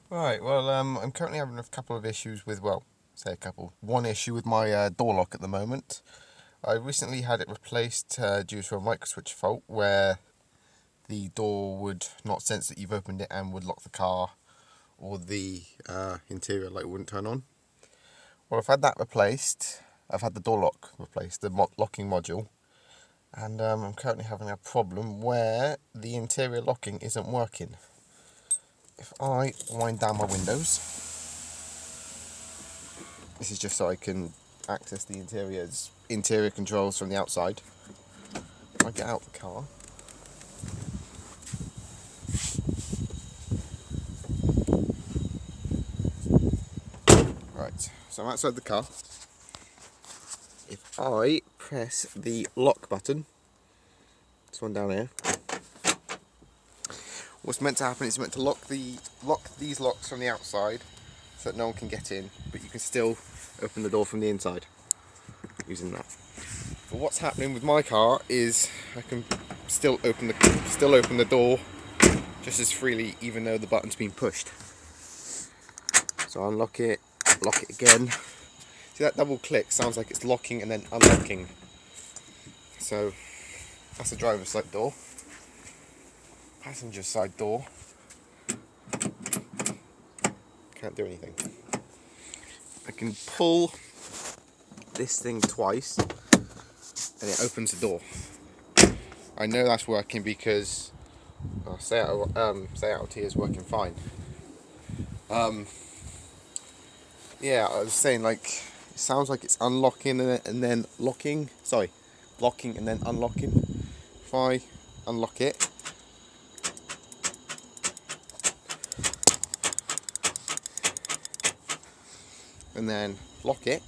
Right, well, I'm currently having a couple of issues with, well, say a couple. One issue with my door lock at the moment. I recently had it replaced due to a microswitch fault where the door would not sense that you've opened it and would lock the car, or the interior light wouldn't turn on. Well, I've had that replaced. I've had the door lock replaced, the locking module, and I'm currently having a problem where the interior locking isn't working. If I wind down my windows, this is just so I can access the interior controls from the outside. If I get out the car, right, so I'm outside the car. If I press the lock button, this one down here, what's meant to happen is meant to lock these locks from the outside so that no one can get in, but you can still open the door from the inside using that. But what's happening with my car is I can still open the door just as freely, even though the button's been pushed. So unlock it, lock it again. See, that double click sounds like it's locking and then unlocking. So that's the driver's side door. Passenger side door, can't do anything. I can pull this thing twice and it opens the door. I know that's working because say out here is working fine. Yeah, I was saying, like, it sounds like it's unlocking and then locking. Sorry, locking and then unlocking. If I unlock it, and then lock it,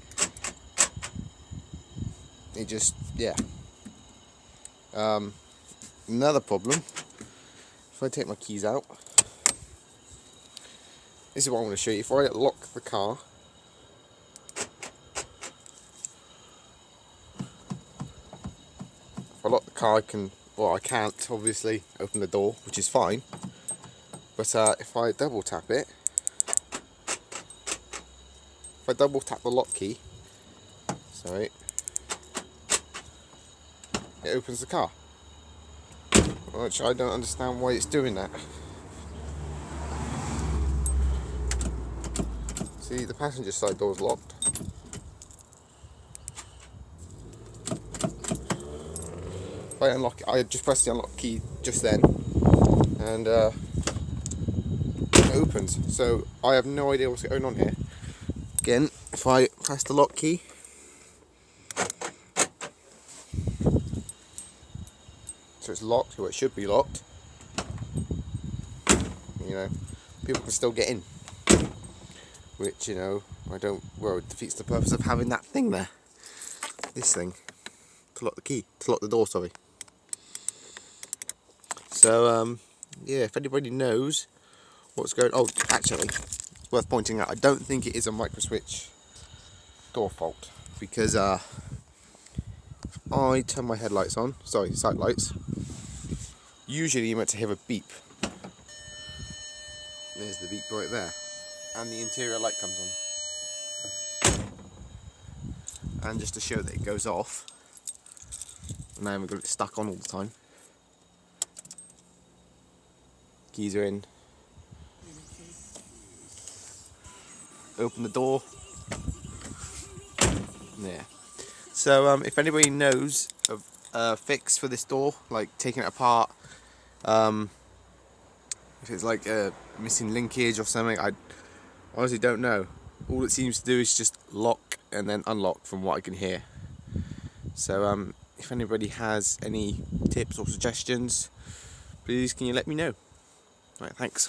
it just, yeah. Another problem, if I take my keys out, this is what I want to show you. If I lock the car, I can't obviously open the door, which is fine, but if I double tap it, if I double tap the lock key, sorry, it opens the car, which I don't understand why it's doing that. See, the passenger side door is locked. If I unlock it, I just press the unlock key just then, and it opens. So I have no idea what's going on here. Again, if I press the lock key, so it's locked, or it should be locked. You know, people can still get in, which, you know, it defeats the purpose of having that thing there. This thing to lock the door. Sorry. So yeah, if anybody knows what's going on, actually, it's worth pointing out, I don't think it is a microswitch door fault, because I turn my headlights on, sorry, sight lights. Usually you're meant to hear a beep. There's the beep right there, and the interior light comes on. And just to show that it goes off, and I haven't got it stuck on all the time. Keys are in. Open the door. Yeah. So if anybody knows of a fix for this door, like taking it apart, if it's like a missing linkage or something, I honestly don't know. All it seems to do is just lock and then unlock from what I can hear. So if anybody has any tips or suggestions, please can you let me know. Right, thanks.